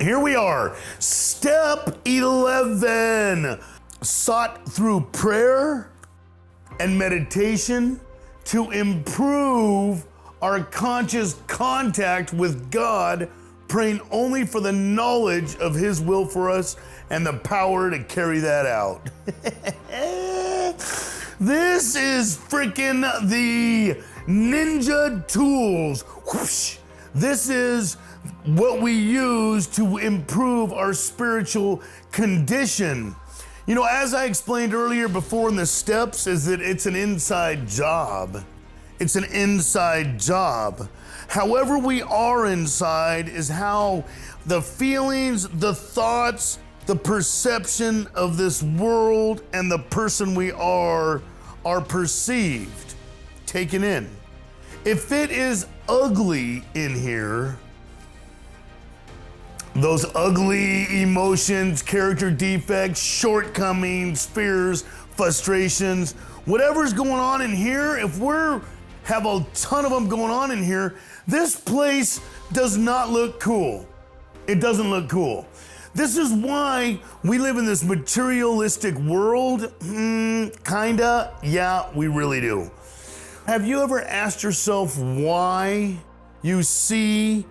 Here we are. Step 11. Sought through prayer and meditation to improve our conscious contact with God, praying only for the knowledge of His will for us and the power to carry that out. This is freaking the ninja tools. Whoosh. This is what we use to improve our spiritual condition. You know, as I explained earlier before in the steps, is that it's an inside job. It's an inside job. However we are inside is how the feelings, the thoughts, the perception of this world and the person we are perceived, taken in. If it is ugly in here, those ugly emotions, character defects, shortcomings, fears, frustrations, whatever's going on in here, if we're have a ton of them going on in here, this place does not look cool. It doesn't look cool. This is why we live in this materialistic world. Kinda, yeah, we really do. Have you ever asked yourself why you see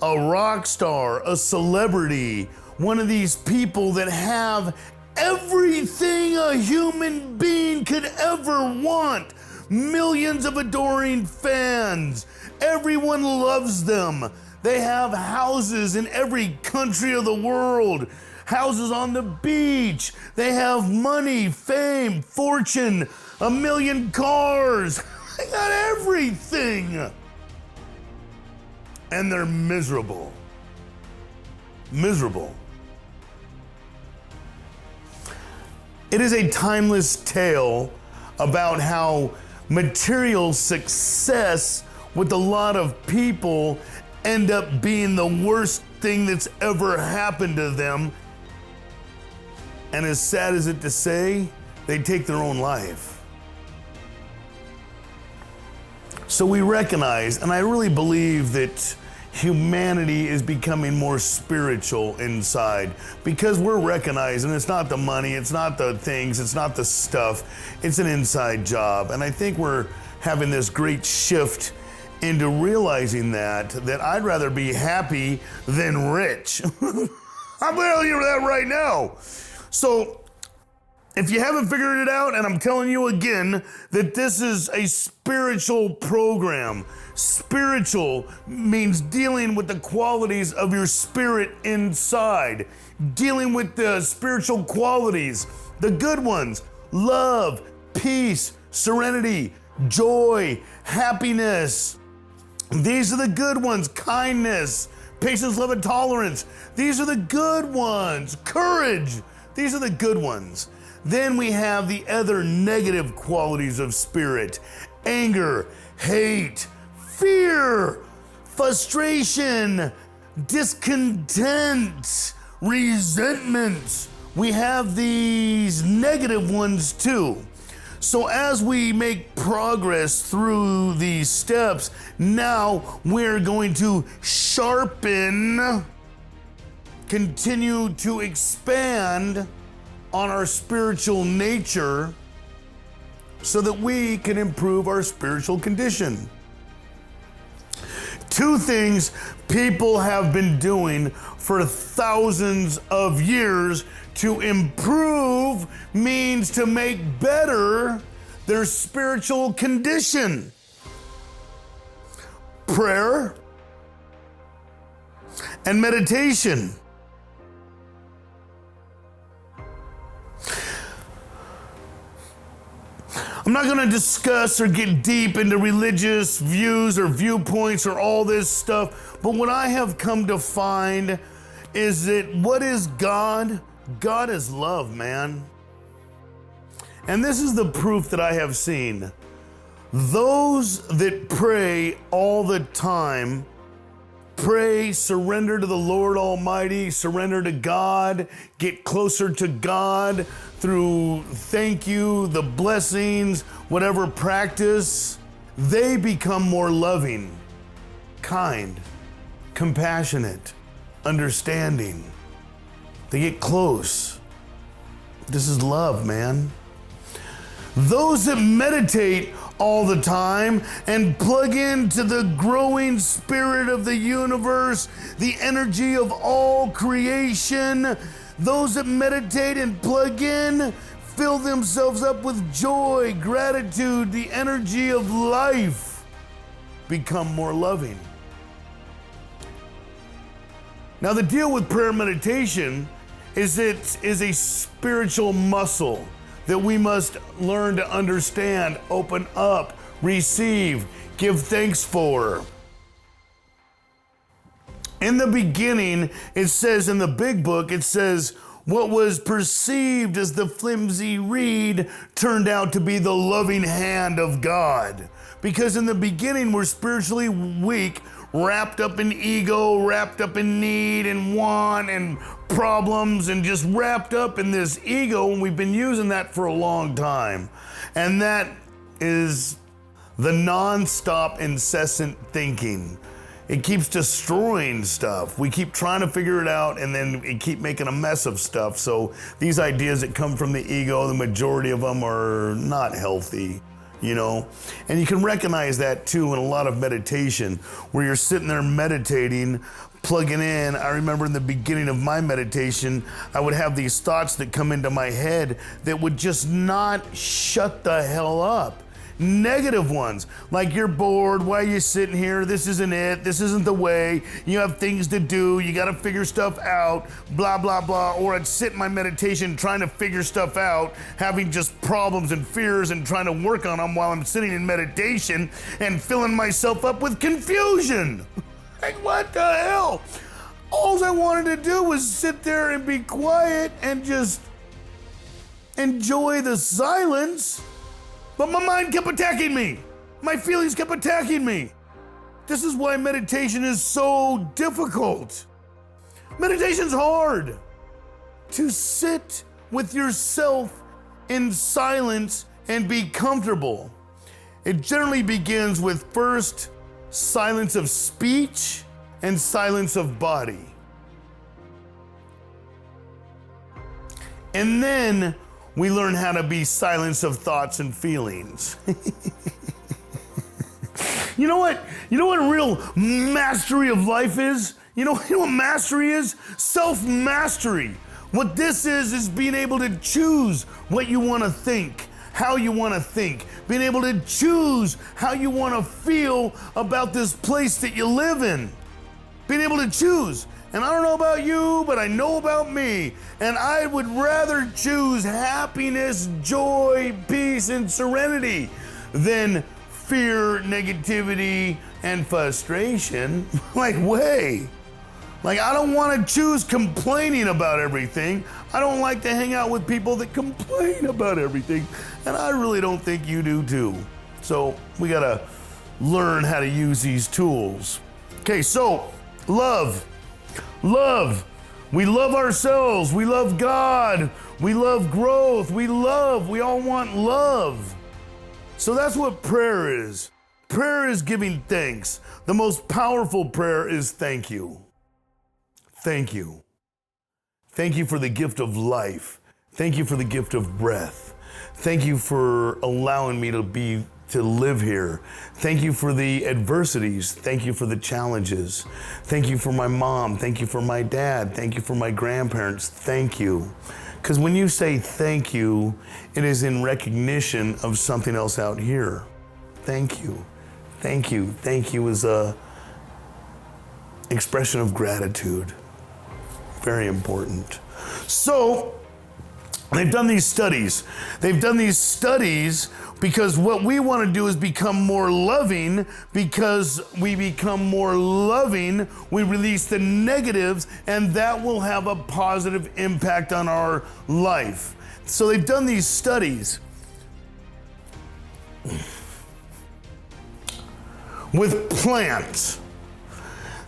a rock star, a celebrity, one of these people that have everything a human being could ever want? Millions of adoring fans. Everyone loves them. They have houses in every country of the world, houses on the beach. They have money, fame, fortune, 1 million cars. They got everything. And they're miserable. Miserable. It is a timeless tale about how material success with a lot of people end up being the worst thing that's ever happened to them. And as sad as it to say, they take their own life. So we recognize, and I really believe that humanity is becoming more spiritual inside because we're recognizing it's not the money, it's not the things, it's not the stuff, it's an inside job. And I think we're having this great shift into realizing that I'd rather be happy than rich. I'm telling you that right now. So if you haven't figured it out, and I'm telling you again that this is a spiritual program. Spiritual means dealing with the qualities of your spirit inside, dealing with the spiritual qualities, the good ones, love, peace, serenity, joy, happiness. These are the good ones. Kindness, patience, love, and tolerance. These are the good ones. Courage. These are the good ones. Then we have the other negative qualities of spirit: anger, hate, fear, frustration, discontent, resentment. We have these negative ones too. So as we make progress through these steps, now we're going to sharpen, continue to expand on our spiritual nature so that we can improve our spiritual condition. 2 things people have been doing for thousands of years to improve means to make better their spiritual condition: prayer and meditation. I'm not going to discuss or get deep into religious views or viewpoints or all this stuff, but what I have come to find is that what is God? God is love, man. And this is the proof that I have seen. Those that pray all the time, pray, surrender to the Lord Almighty, surrender to God, get closer to God through thank you, the blessings, whatever practice, they become more loving, kind, compassionate, understanding. They get close. This is love, man. Those that meditate all the time and plug into the growing spirit of the universe, the energy of all creation, those that meditate and plug in fill themselves up with joy, gratitude, the energy of life, become more loving. Now, the deal with prayer meditation is it is a spiritual muscle that we must learn to understand, open up, receive, give thanks for. In the beginning, it says in the big book, it says, what was perceived as the flimsy reed turned out to be the loving hand of God. Because in the beginning, we're spiritually weak, wrapped up in ego, wrapped up in need and want and problems, and just wrapped up in this ego, and we've been using that for a long time. And that is the non-stop, incessant thinking. It keeps destroying stuff. We keep trying to figure it out, and then it keep making a mess of stuff. So these ideas that come from the ego, the majority of them are not healthy. You know, and you can recognize that too in a lot of meditation where you're sitting there meditating, plugging in. I remember in the beginning of my meditation, I would have these thoughts that come into my head that would just not shut the hell up. Negative ones, like you're bored, why are you sitting here, this isn't it, this isn't the way, you have things to do, you gotta figure stuff out, blah, blah, blah. Or I'd sit in my meditation trying to figure stuff out, having just problems and fears and trying to work on them while I'm sitting in meditation and filling myself up with confusion. Like, what the hell? All I wanted to do was sit there and be quiet and just enjoy the silence. But my mind kept attacking me. My feelings kept attacking me. This is why meditation is so difficult. Meditation's hard. To sit with yourself in silence and be comfortable. It generally begins with first silence of speech and silence of body. And then we learn how to be silence of thoughts and feelings. You know what real mastery of life is? You know what mastery is? Self-mastery. What this is being able to choose what you want to think, how you want to think, being able to choose how you want to feel about this place that you live in. Being able to choose. And I don't know about you, but I know about me. And I would rather choose happiness, joy, peace, and serenity than fear, negativity, and frustration. Like, way. Like, I don't want to choose complaining about everything. I don't like to hang out with people that complain about everything. And I really don't think you do too. So we got to learn how to use these tools. Okay, so love. Love. We love ourselves. We love God. We love growth. We all want love. So that's what prayer is. Prayer is giving thanks. The most powerful prayer is thank you. Thank you. Thank you for the gift of life. Thank you for the gift of breath. Thank you for allowing me to live here. Thank you for the adversities. Thank you for the challenges. Thank you for my mom. Thank you for my dad. Thank you for my grandparents. Thank you. Because when you say thank you, it is in recognition of something else out here. Thank you. Thank you. Thank you is a expression of gratitude. Very important. So, they've done these studies. Because what we want to do is become more loving. Because we become more loving, we release the negatives, and that will have a positive impact on our life. So they've done these studies with plants.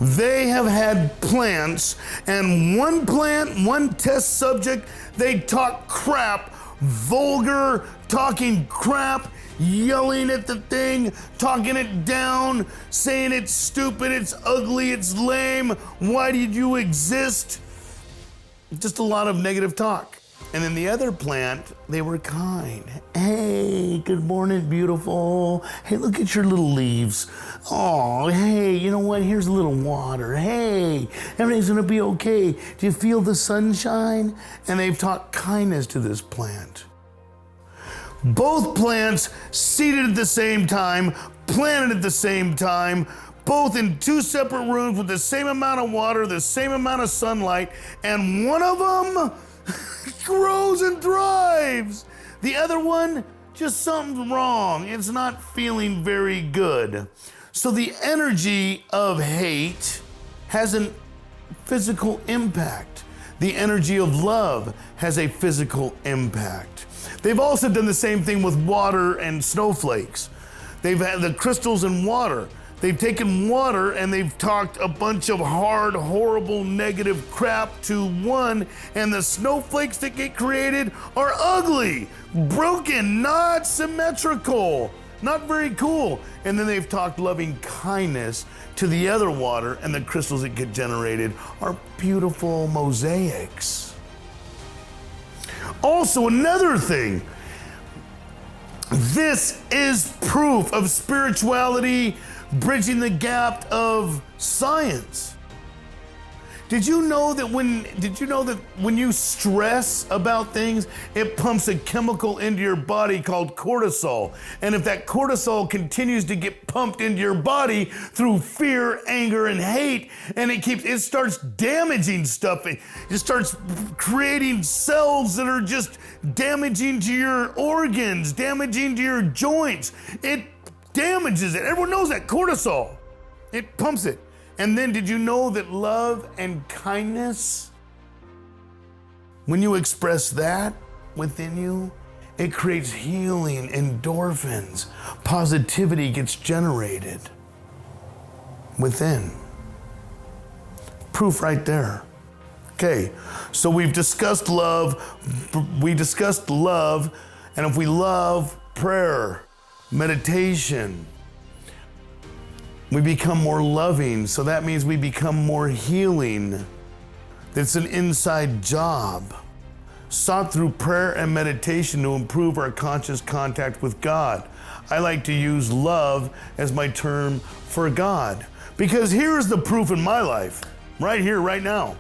They have had plants, and one test subject, they talk crap vulgar, talking crap, yelling at the thing, talking it down, saying it's stupid, it's ugly, it's lame, why did you exist? Just a lot of negative talk. And then the other plant, they were kind. Hey, good morning, beautiful. Hey, look at your little leaves. Oh, hey, you know what? Here's a little water. Hey, everything's gonna be okay. Do you feel the sunshine? And they've taught kindness to this plant. Both plants seeded at the same time, planted at the same time, both in two separate rooms with the same amount of water, the same amount of sunlight, and one of them grows and thrives. The other one, just something's wrong. It's not feeling very good. So the energy of hate has a physical impact. The energy of love has a physical impact. They've also done the same thing with water and snowflakes. They've had the crystals in water. They've taken water and they've talked a bunch of hard, horrible, negative crap to one, and the snowflakes that get created are ugly, broken, not symmetrical, not very cool. And then they've talked loving kindness to the other water, and the crystals that get generated are beautiful mosaics. Also, another thing, this is proof of spirituality bridging the gap of science. Did you know that when you stress about things, it pumps a chemical into your body called cortisol? And if that cortisol continues to get pumped into your body through fear, anger, and hate, and it starts damaging stuff. It starts creating cells that are just damaging to your organs, damaging to your joints. It damages it. Everyone knows that cortisol. It pumps it. And then did you know that love and kindness, when you express that within you, it creates healing, endorphins, positivity gets generated within. Proof right there. Okay, so we've discussed love. And if we love, prayer, meditation, we become more loving, so that means we become more healing. It's an inside job, sought through prayer and meditation to improve our conscious contact with God. I like to use love as my term for God, because here's the proof in my life, right here, right now.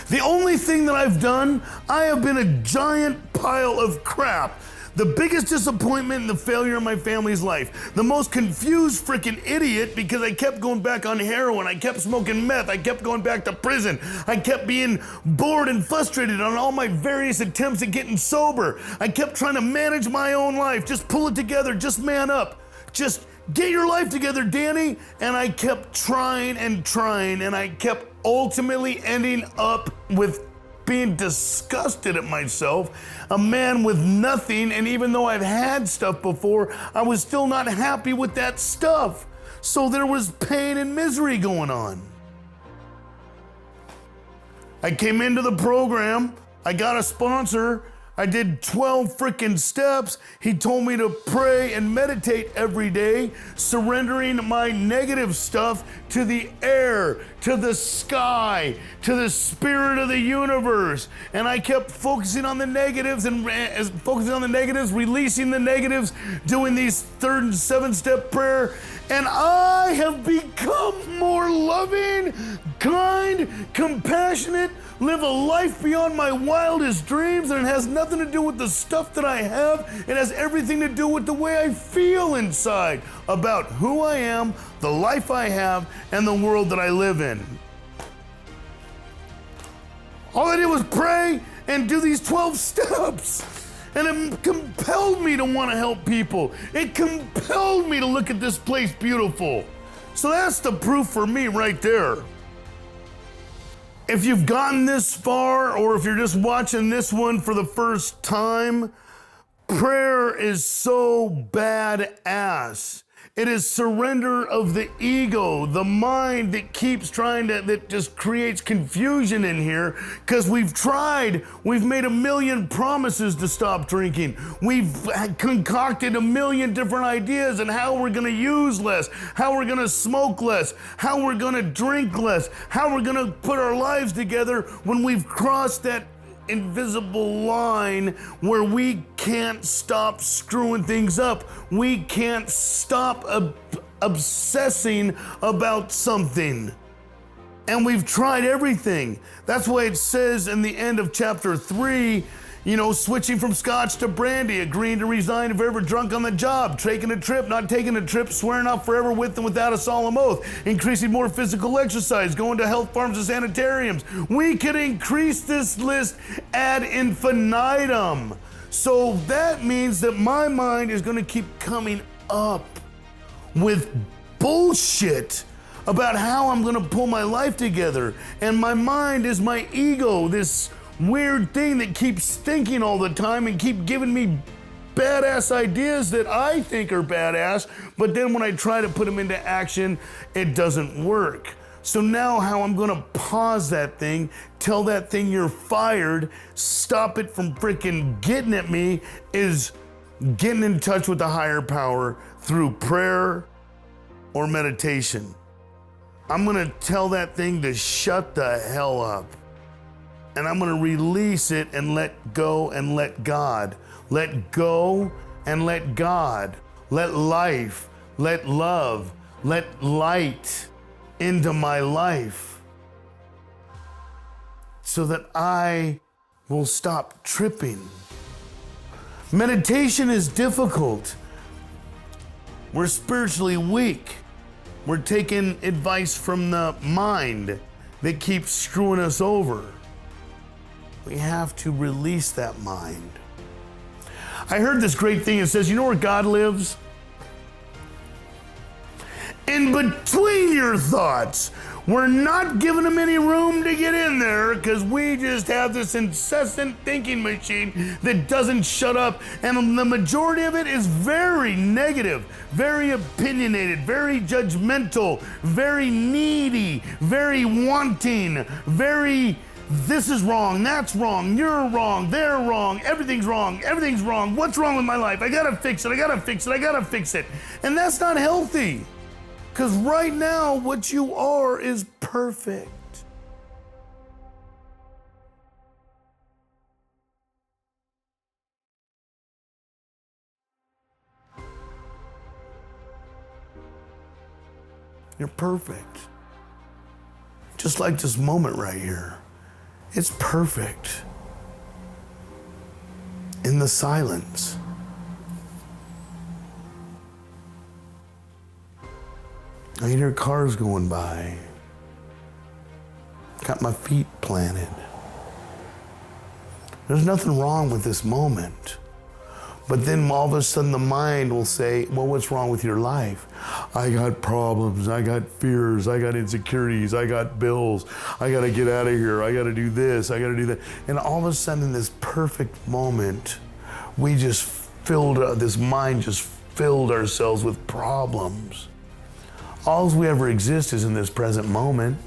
The only thing that I've done, I have been a giant pile of crap. The biggest disappointment and the failure of my family's life. The most confused freaking idiot because I kept going back on heroin. I kept smoking meth. I kept going back to prison. I kept being bored and frustrated on all my various attempts at getting sober. I kept trying to manage my own life. Just pull it together. Just man up. Just get your life together, Danny. And I kept trying, and I kept ultimately ending up with being disgusted at myself, a man with nothing, and even though I've had stuff before, I was still not happy with that stuff. So there was pain and misery going on. I came into the program, I got a sponsor, I did 12 freaking steps. He told me to pray and meditate every day, surrendering my negative stuff to the air, to the sky, to the spirit of the universe. And I kept focusing on the negatives releasing the negatives, doing these 3rd and 7th-step prayer. And I have become more loving, kind, compassionate, live a life beyond my wildest dreams, and it has nothing to do with the stuff that I have. It has everything to do with the way I feel inside about who I am, the life I have, and the world that I live in. All I did was pray and do these 12 steps. And it compelled me to want to help people. It compelled me to look at this place beautiful. So that's the proof for me right there. If you've gotten this far, or if you're just watching this one for the first time, prayer is so badass. It is surrender of the ego, the mind that keeps that just creates confusion in here, because we've made a million promises to stop drinking. We've concocted a million different ideas on how we're gonna use less, how we're gonna smoke less, how we're gonna drink less, how we're gonna put our lives together when we've crossed that invisible line where we can't stop screwing things up. We can't stop obsessing about something. And we've tried everything. That's why it says in the end of chapter 3, switching from scotch to brandy, agreeing to resign if ever drunk on the job, taking a trip, not taking a trip, swearing off forever with and without a solemn oath, increasing more physical exercise, going to health farms and sanitariums. We could increase this list ad infinitum. So that means that my mind is going to keep coming up with bullshit about how I'm going to pull my life together. And my mind is my ego, this weird thing that keeps thinking all the time and keep giving me badass ideas that I think are badass, but then when I try to put them into action, it doesn't work. So now how I'm gonna pause that thing, tell that thing you're fired, stop it from freaking getting at me, is getting in touch with the higher power through prayer or meditation. I'm gonna tell that thing to shut the hell up. And I'm gonna release it and let go and let God. Let go and let God. Let life, let love, let light into my life so that I will stop tripping. Meditation is difficult. We're spiritually weak. We're taking advice from the mind that keeps screwing us over. We have to release that mind. I heard this great thing. It says, you know where God lives? In between your thoughts. We're not giving him any room to get in there because we just have this incessant thinking machine that doesn't shut up. And the majority of it is very negative, very opinionated, very judgmental, very needy, very wanting, very this is wrong, that's wrong, you're wrong, they're wrong, everything's wrong, everything's wrong. What's wrong with my life? I gotta fix it, I gotta fix it, I gotta fix it. And that's not healthy. Because right now, what you are is perfect. You're perfect. Just like this moment right here. It's perfect. In the silence. I hear cars going by. Got my feet planted. There's nothing wrong with this moment. But then all of a sudden the mind will say, well, what's wrong with your life? I got problems, I got fears, I got insecurities, I got bills, I gotta get out of here, I gotta do this, I gotta do that. And all of a sudden in this perfect moment, we just this mind just filled ourselves with problems. All we ever exist is in this present moment.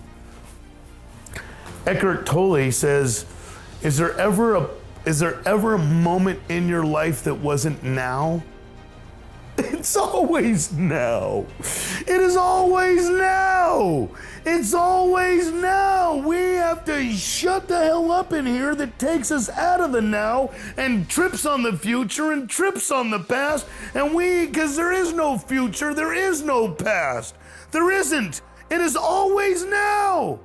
Eckhart Tolle says, is there ever a moment in your life that wasn't now? It's always now. It is always now. It's always now. We have to shut the hell up in here that takes us out of the now and trips on the future and trips on the past. And because there is no future, there is no past. There isn't. It is always now.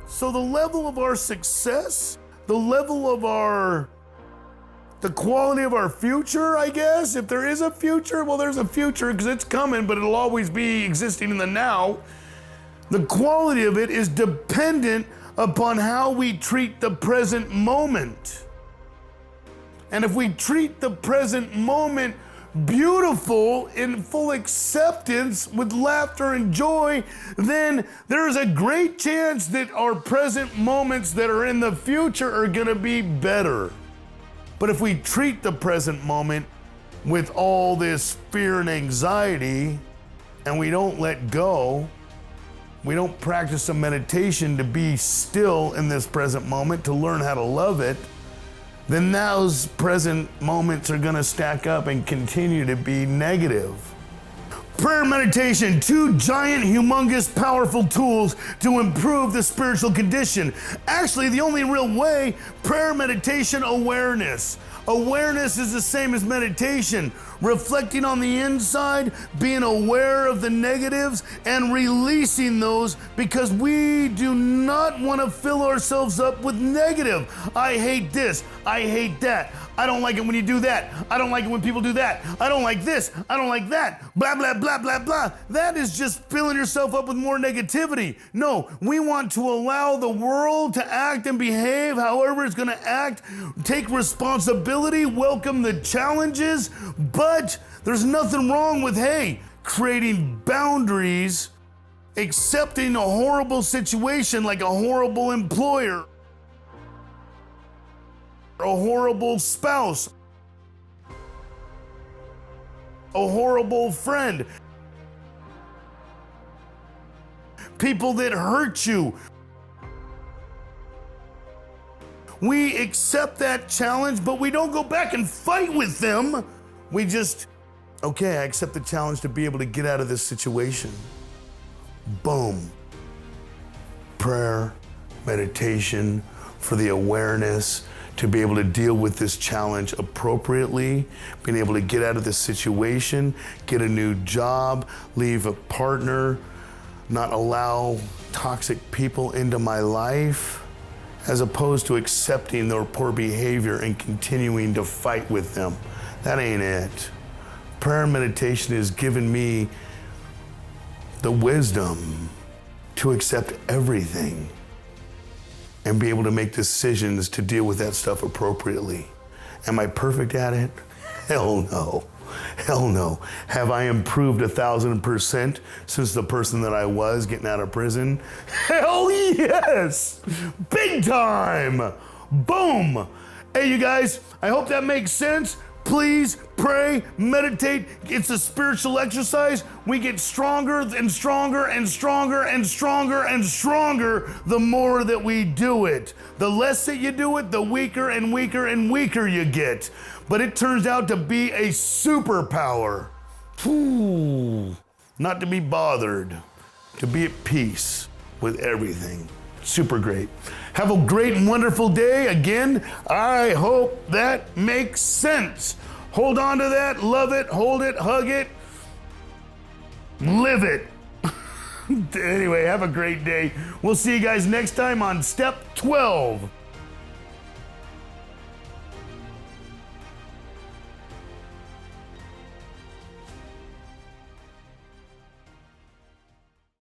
So the level of our success, the level of the quality of our future, I guess, if there is a future, well, there's a future because it's coming, but it'll always be existing in the now. The quality of it is dependent upon how we treat the present moment. And if we treat the present moment beautiful, in full acceptance, with laughter and joy, then there's a great chance that our present moments that are in the future are gonna be better. But if we treat the present moment with all this fear and anxiety, and we don't let go, we don't practice some meditation to be still in this present moment, to learn how to love it, then those present moments are gonna stack up and continue to be negative. Prayer and meditation, two giant, humongous, powerful tools to improve the spiritual condition. Actually, the only real way, prayer, meditation, awareness. Awareness is the same as meditation. Reflecting on the inside, being aware of the negatives, and releasing those, because we do not want to fill ourselves up with negative. I hate this. I hate that. I don't like it when you do that. I don't like it when people do that. I don't like this. I don't like that. Blah, blah, blah, blah, blah. That is just filling yourself up with more negativity. No, we want to allow the world to act and behave however it's going to act. Take responsibility, welcome the challenges, but there's nothing wrong with, hey, creating boundaries, accepting a horrible situation like a horrible employer, a horrible spouse, a horrible friend, people that hurt you. We accept that challenge, but we don't go back and fight with them. We just, okay, I accept the challenge to be able to get out of this situation. Boom. Prayer, meditation for the awareness to be able to deal with this challenge appropriately, being able to get out of this situation, get a new job, leave a partner, not allow toxic people into my life, as opposed to accepting their poor behavior and continuing to fight with them. That ain't it. Prayer and meditation has given me the wisdom to accept everything and be able to make decisions to deal with that stuff appropriately. Am I perfect at it? Hell no. Hell no. Have I improved 1,000% since the person that I was getting out of prison? Hell yes! Big time! Boom! Hey, you guys, I hope that makes sense. Please pray, meditate. It's a spiritual exercise. We get stronger and stronger and stronger and stronger and stronger the more that we do it. The less that you do it, the weaker and weaker and weaker you get. But it turns out to be a superpower. Not to be bothered, to be at peace with everything. Super great. Have a great and wonderful day. Again, I hope that makes sense. Hold on to that, love it, hold it, hug it, live it. Anyway, have a great day. We'll see you guys next time on Step 12.